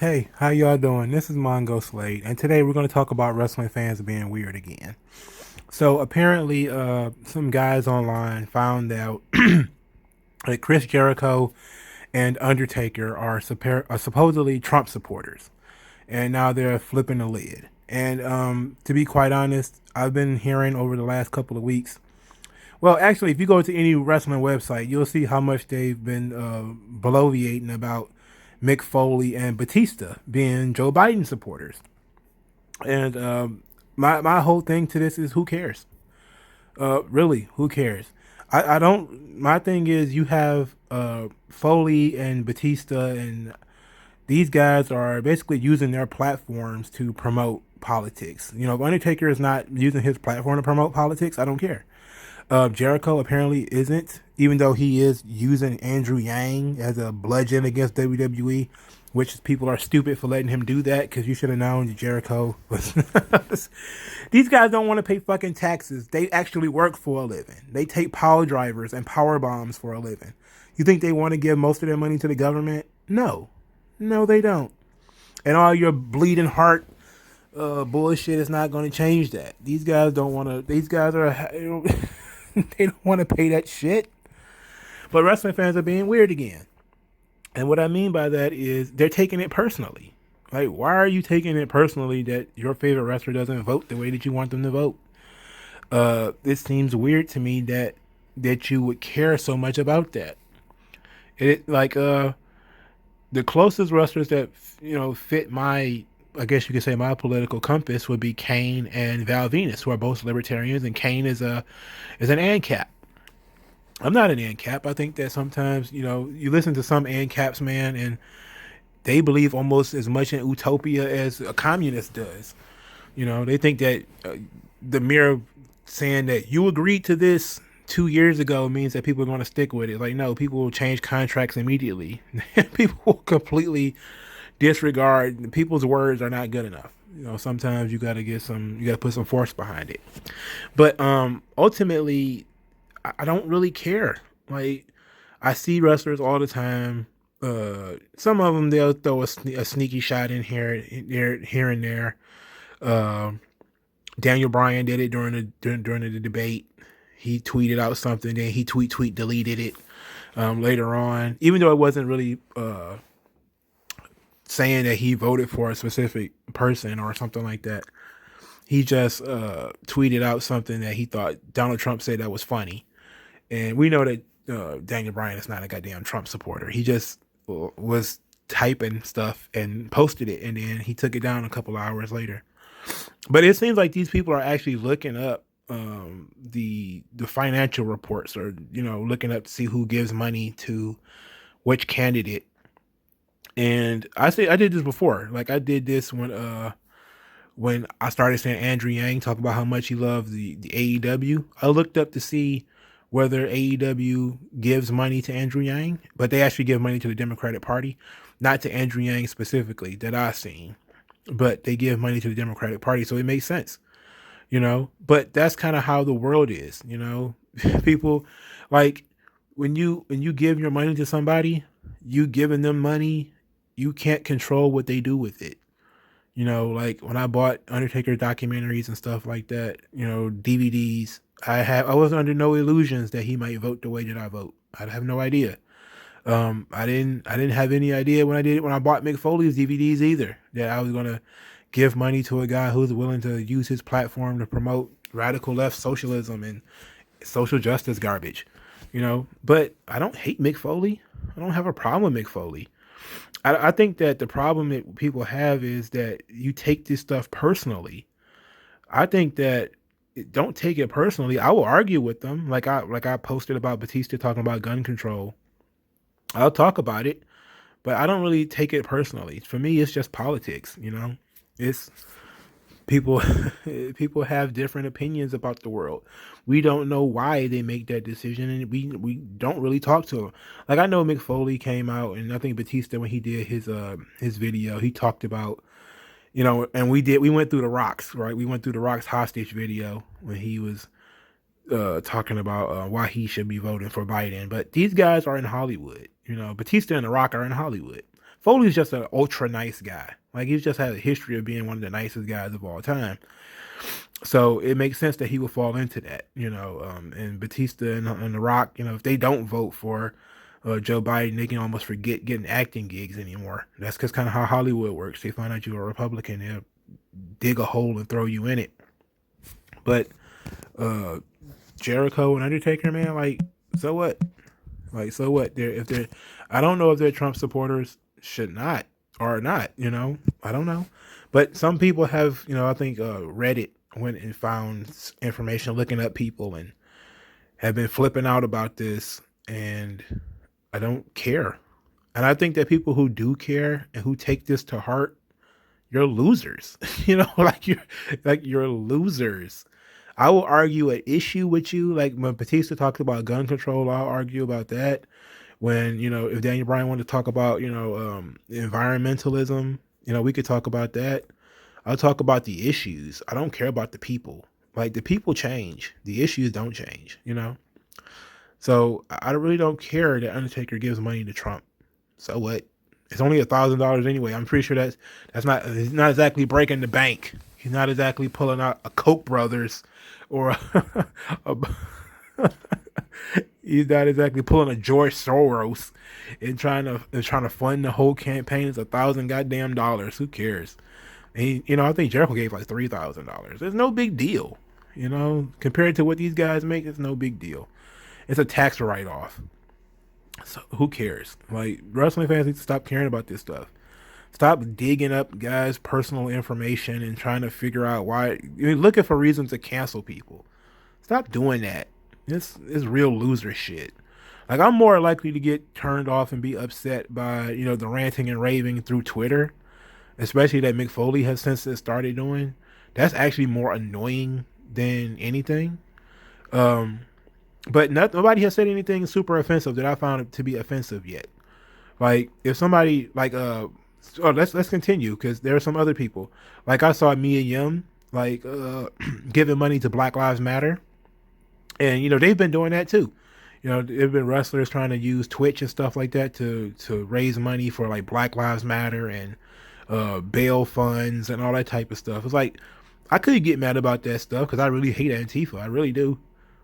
Hey, how y'all doing? This is MongoSlade, and today we're going to talk about wrestling fans being weird again. So apparently, some guys online found out that Chris Jericho and Undertaker are supposedly Trump supporters, and now they're flipping the lid. And to be quite honest, I've been hearing over the last couple of weeks. Well, actually, if you go to any wrestling website, you'll see how much they've been bloviating about Mick Foley and Batista being Joe Biden supporters. And my whole thing to this is who cares? Really, who cares? I don't. My thing is you have Foley and Batista, and these guys are basically using their platforms to promote politics. You know, if Undertaker is not using his platform to promote politics, I don't care. Jericho apparently isn't, even though he is using Andrew Yang as a bludgeon against WWE, which people are stupid for letting him do that because you should have known that Jericho was. These guys don't want to pay fucking taxes. They actually work for a living. They take power drivers and power bombs for a living. You think they want to give most of their money to the government? No. No, they don't. And all your bleeding heart bullshit is not going to change that. These guys don't want to. These guys are. They don't want to pay that shit. But wrestling fans are being weird again. And what I mean by that is they're taking it personally. Like, why are you taking it personally that your favorite wrestler doesn't vote the way that you want them to vote? It seems weird to me that you would care so much about that. It like the closest wrestlers that fit my, I guess you could say, my political compass would be Kane and Val Venus, who are both libertarians, and Kane is an ANCAP. I'm not an ANCAP. I think that sometimes you listen to some ANCAPs, man, and they believe almost as much in utopia as a communist does. They think that the mere saying that you agreed to this 2 years ago means that people are going to stick with it. Like, no, people will change contracts immediately. People will completely disregard. People's words are not good enough. Sometimes you got to put some force behind it. But ultimately, I don't really care. Like, I see wrestlers all the time. Some of them they'll throw a sneaky shot in here and there. Daniel Bryan did it during the debate. He tweeted out something, then he tweet deleted it later on, even though it wasn't really saying that he voted for a specific person or something like that. He just tweeted out something that he thought Donald Trump said that was funny. And we know that Daniel Bryan is not a goddamn Trump supporter. He just was typing stuff and posted it, and then he took it down a couple hours later. But it seems like these people are actually looking up the financial reports, or looking up to see who gives money to which candidate. And I did this before. Like, I did this when I started seeing Andrew Yang talk about how much he loved the AEW. I looked up to see whether AEW gives money to Andrew Yang, but they actually give money to the Democratic Party, not to Andrew Yang specifically that I've seen, but they give money to the Democratic Party. So it makes sense, but that's kind of how the world is. People, like, when you give your money to somebody, you giving them money, you can't control what they do with it. Like when I bought Undertaker documentaries and stuff like that, DVDs, I was under no illusions that he might vote the way that I vote. I have no idea. I didn't have any idea when I bought Mick Foley's DVDs either, that I was gonna give money to a guy who's willing to use his platform to promote radical left socialism and social justice garbage. But I don't hate Mick Foley. I don't have a problem with Mick Foley. I think that the problem that people have is that you take this stuff personally. I think that don't take it personally. I will argue with them, like I posted about Batista talking about gun control. I'll talk about it, but I don't really take it personally. For me, it's just politics. It's people. People have different opinions about the world. We don't know why they make that decision, and we don't really talk to them. Like, I know Mick Foley came out, and I think Batista, when he did his video, he talked about, and we went through the rocks, right? We went through the rocks hostage video when he was talking about why he should be voting for Biden. But these guys are in Hollywood. Batista and The Rock are in Hollywood. Foley's just an ultra nice guy. Like, he's just had a history of being one of the nicest guys of all time. So it makes sense that he will fall into that, and Batista and The Rock, if they don't vote for Joe Biden, they can almost forget getting acting gigs anymore. That's because kind of how Hollywood works. They find out you're a Republican, they'll dig a hole and throw you in it. But Jericho and Undertaker, man, like, so what? Like, so what? I don't know if they're Trump supporters, should not or not. I don't know. But some people have, I think Reddit went and found information looking up people and have been flipping out about this, and I don't care. And I think that people who do care and who take this to heart, you're losers. You're losers. I will argue an issue with you. Like when Batista talked about gun control, I'll argue about that. When, if Daniel Bryan wanted to talk about, environmentalism, we could talk about that. I'll talk about the issues. I don't care about the people. Like, the people change. The issues don't change, So I really don't care that Undertaker gives money to Trump. So what? It's only $1,000 anyway. I'm pretty sure he's not exactly breaking the bank. He's not exactly pulling out a Koch brothers or he's not exactly pulling a George Soros and trying to fund the whole campaign. It's $1,000 goddamn dollars. Who cares? And I think Jericho gave like $3,000. It's no big deal. Compared to what these guys make, it's no big deal. It's a tax write-off. So who cares? Like, wrestling fans need to stop caring about this stuff. Stop digging up guys' personal information and trying to figure out why. Looking for reasons to cancel people. Stop doing that. It's real loser shit. Like, I'm more likely to get turned off and be upset by, the ranting and raving through Twitter, especially that Mick Foley has since started doing. That's actually more annoying than anything. But nobody has said anything super offensive that I found to be offensive yet. Like, if somebody, like, let's continue, because there are some other people. Like, I saw Mia Yim, like, giving money to Black Lives Matter. And, they've been doing that too. There've been wrestlers trying to use Twitch and stuff like that to raise money for, like, Black Lives Matter and bail funds and all that type of stuff. It's like, I could get mad about that stuff because I really hate Antifa. I really do.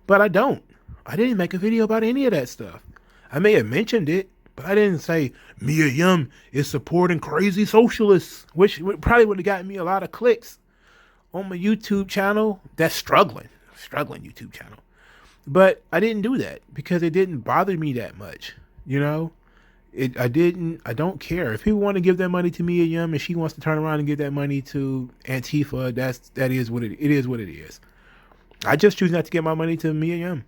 But I don't. I didn't make a video about any of that stuff. I may have mentioned it, but I didn't say Mia Yim is supporting crazy socialists, which probably would have gotten me a lot of clicks on my YouTube channel. That's struggling YouTube channel. But I didn't do that because it didn't bother me that much. I don't care. If people want to give that money to Mia Yim and she wants to turn around and give that money to Antifa, that is what it is. I just choose not to give my money to Mia Yim.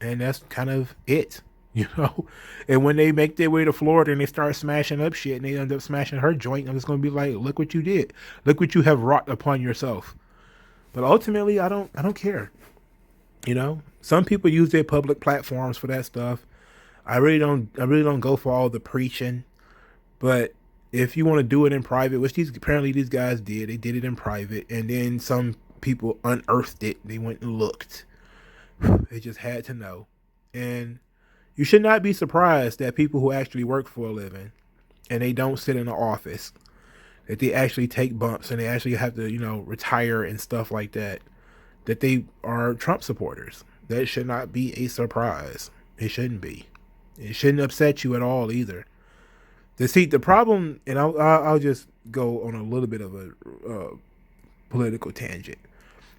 And that's kind of it, And when they make their way to Florida and they start smashing up shit and they end up smashing her joint, I'm just going to be like, look what you did. Look what you have wrought upon yourself. But ultimately, I don't care. Some people use their public platforms for that stuff. I really don't go for all the preaching. But if you want to do it in private, which apparently these guys did, they did it in private. And then some people unearthed it. They went and looked. They just had to know. And you should not be surprised that people who actually work for a living and they don't sit in an office, that they actually take bumps and they actually have to, retire and stuff like that they are Trump supporters. That should not be a surprise. It shouldn't be. It shouldn't upset you at all either. The problem, and I'll just go on a little bit of a political tangent.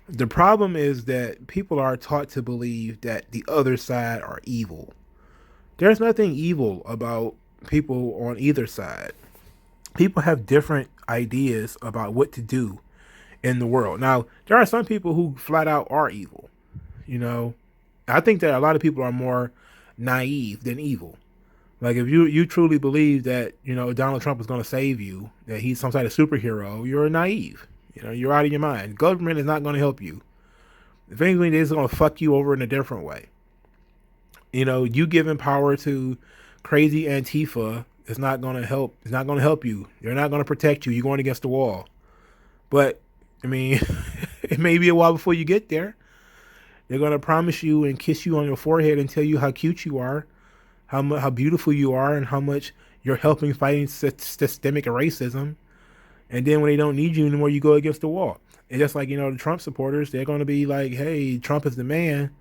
The problem is that people are taught to believe that the other side are evil. There's nothing evil about people on either side. People have different ideas about what to do in the world. Now, there are some people who flat out are evil. I think that a lot of people are more naive than evil. Like, if you truly believe that, Donald Trump is going to save you, that he's some kind of superhero, you're naive. You're out of your mind. Government is not going to help you. If anything, it's going to fuck you over in a different way. You giving power to crazy Antifa is not going to help. It's not going to help you. They're not going to protect you. You're going against the wall. But, it may be a while before you get there. They're going to promise you and kiss you on your forehead and tell you how cute you are, how beautiful you are, and how much you're helping fighting systemic racism. And then when they don't need you anymore, you go against the wall. And just like, the Trump supporters, they're going to be like, hey, Trump is the man.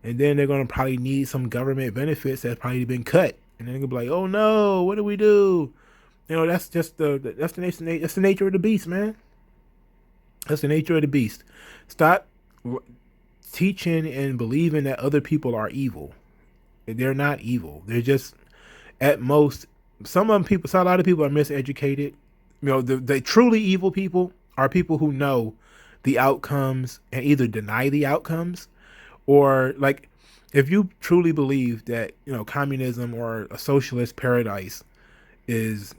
And then they're going to probably need some government benefits that's probably been cut. And then they're going to be like, oh no, what do we do? That's just that's the nature of the beast, man. That's the nature of the beast. Stop teaching and believing that other people are evil. They're not evil. They're just, at most, a lot of people are miseducated. The truly evil people are people who know the outcomes and either deny the outcomes, or like, if you truly believe that, communism or a socialist paradise is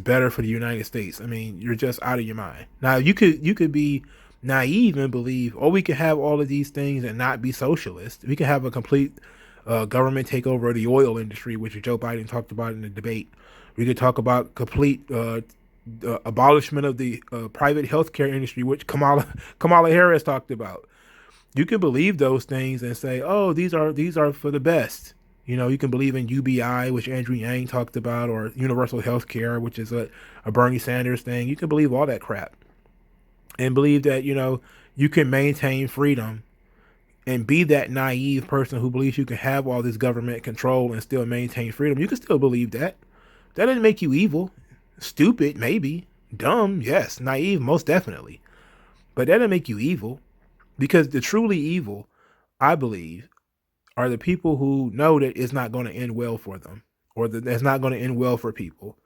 better for the United States, I mean, you're just out of your mind. Now, you could be naive and believe, we could have all of these things and not be socialist. We could have a complete government takeover of the oil industry, which Joe Biden talked about in the debate. We could talk about complete abolishment of the private healthcare industry, which Kamala Harris talked about. You can believe those things and say, these are for the best. You can believe in UBI, which Andrew Yang talked about, or universal health care, which is a Bernie Sanders thing. You can believe all that crap and believe that, you can maintain freedom and be that naive person who believes you can have all this government control and still maintain freedom. You can still believe that. That doesn't make you evil. Stupid, maybe. Dumb, yes. Naive, most definitely. But that doesn't make you evil. Because the truly evil, I believe, are the people who know that it's not going to end well for them, or that it's not going to end well for people,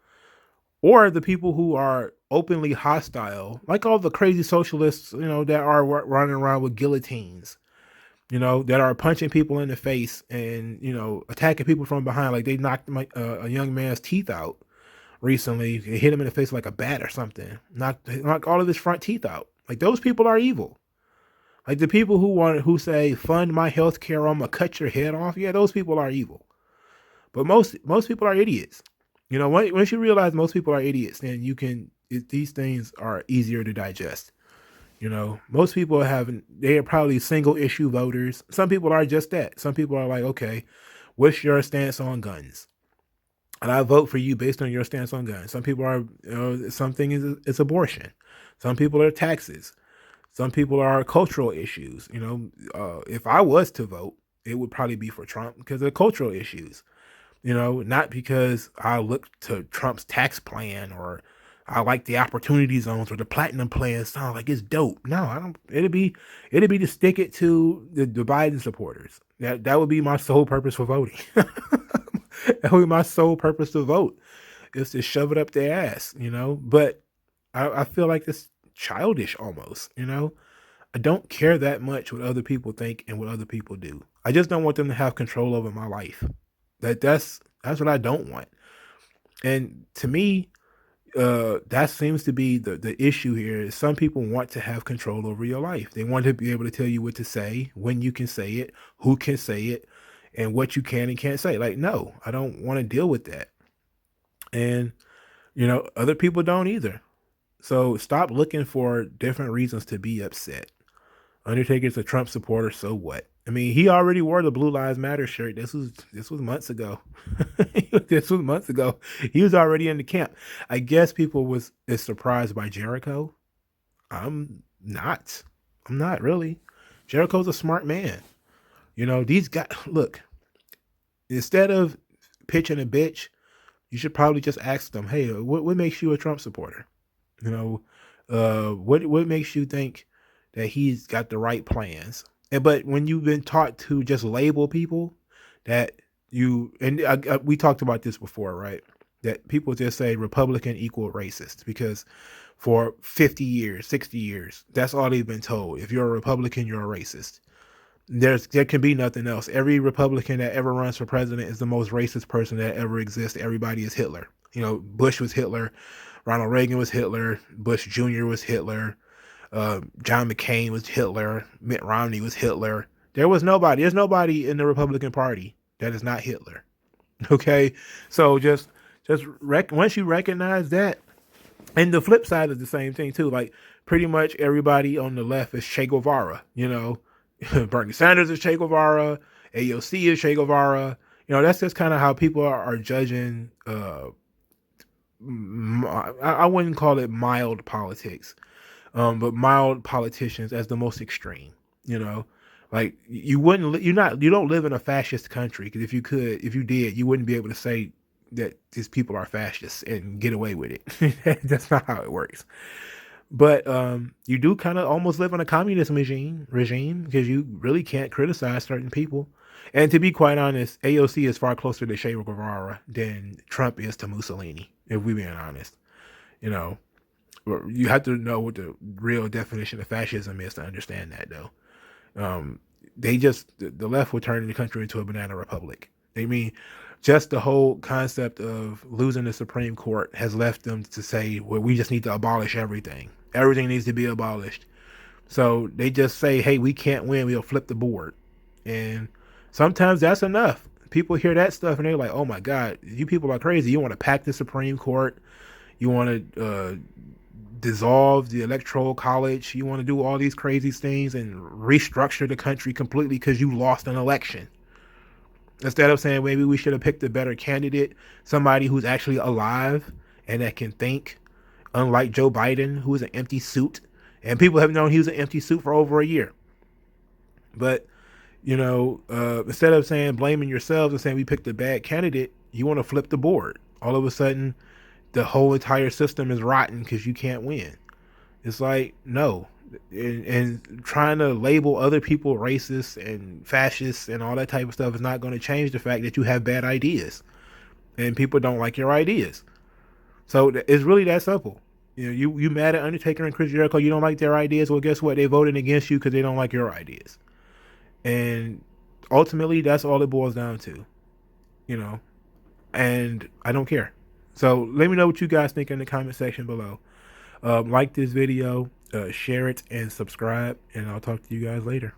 or the people who are openly hostile, like all the crazy socialists, that are running around with guillotines, that are punching people in the face and, attacking people from behind. Like they knocked a young man's teeth out recently. They hit him in the face like a bat or something. Knocked all of his front teeth out. Like, those people are evil. Like the people who say fund my health care, I'm gonna cut your head off. Yeah, those people are evil. But most people are idiots. Once you realize most people are idiots, then these things are easier to digest. Most people they are probably single issue voters. Some people are just that. Some people are like, okay, what's your stance on guns? And I vote for you based on your stance on guns. Some people are, something is abortion. Some people are taxes. Some people are cultural issues. If I was to vote, it would probably be for Trump because of cultural issues. Not because I look to Trump's tax plan or I like the opportunity zones or the platinum plan. Sounds like it's dope. No, I don't. It'd be to stick it to the Biden supporters. That would be my sole purpose for voting. That would be my sole purpose to vote, is to shove it up their ass. But I feel like it's childish almost. I don't care that much what other people think and what other people do. I just don't want them to have control over my life. That's what I don't want. And to me, that seems to be the issue here. Is some people want to have control over your life. They want to be able to tell you what to say, when you can say it, who can say it, and what you can and can't say. Like, no, I don't want to deal with that. And other people don't either. So stop looking for different reasons to be upset. Undertaker's a Trump supporter, so what? I mean, he already wore the Blue Lives Matter shirt. This was months ago. This was months ago. He was already in the camp. I guess people is surprised by Jericho. I'm not really. Jericho's a smart man. These guys, look, instead of pitching a bitch, you should probably just ask them, hey, what makes you a Trump supporter? What makes you think that he's got the right plans? But when you've been taught to just label people, we talked about this before, right? That people just say Republican equal racist because for 50 years, 60 years, that's all they've been told. If you're a Republican, you're a racist. There can be nothing else. Every Republican that ever runs for president is the most racist person that ever exists. Everybody is Hitler. Bush was Hitler. Ronald Reagan was Hitler. Bush Jr. was Hitler. John McCain was Hitler. Mitt Romney was Hitler. There's nobody in the Republican Party that is not Hitler. Okay? So just once you recognize that, and the flip side is the same thing too. Like, pretty much everybody on the left is Che Guevara, Bernie Sanders is Che Guevara, AOC is Che Guevara. That's just kind of how people are judging I wouldn't call it mild politics, but mild politicians as the most extreme. You know, like you wouldn't, you don't live in a fascist country, because if you did, you wouldn't be able to say that these people are fascists and get away with it. That's not how it works. But you do kind of almost live in a communist regime, because you really can't criticize certain people. And to be quite honest, AOC is far closer to Che Guevara than Trump is to Mussolini, if we're being honest. You know, you have to know what the real definition of fascism is to understand that, though. The left will turn the country into a banana republic. They mean just the whole concept of losing the Supreme Court has left them to say, well, we just need to abolish everything. Everything needs to be abolished. So they just say, hey, we can't win, we'll flip the board. And sometimes that's enough. People hear that stuff and they're like, oh my God, you people are crazy. You want to pack the Supreme Court. You want to dissolve the electoral college. You want to do all these crazy things and restructure the country completely because you lost an election. Instead of saying maybe we should have picked a better candidate, somebody who's actually alive and that can think, unlike Joe Biden, who is an empty suit. And people have known he was an empty suit for over a year. But, instead of saying blaming yourselves and saying we picked a bad candidate, you want to flip the board. All of a sudden, the whole entire system is rotten because you can't win. It's like, no. And trying to label other people racist and fascists and all that type of stuff is not going to change the fact that you have bad ideas and people don't like your ideas. So it's really that simple. You mad at Undertaker and Chris Jericho, you don't like their ideas. Well, guess what? They voted against you because they don't like your ideas. And ultimately, that's all it boils down to, and I don't care. So let me know what you guys think in the comment section below. Like this video, share it, and subscribe, and I'll talk to you guys later.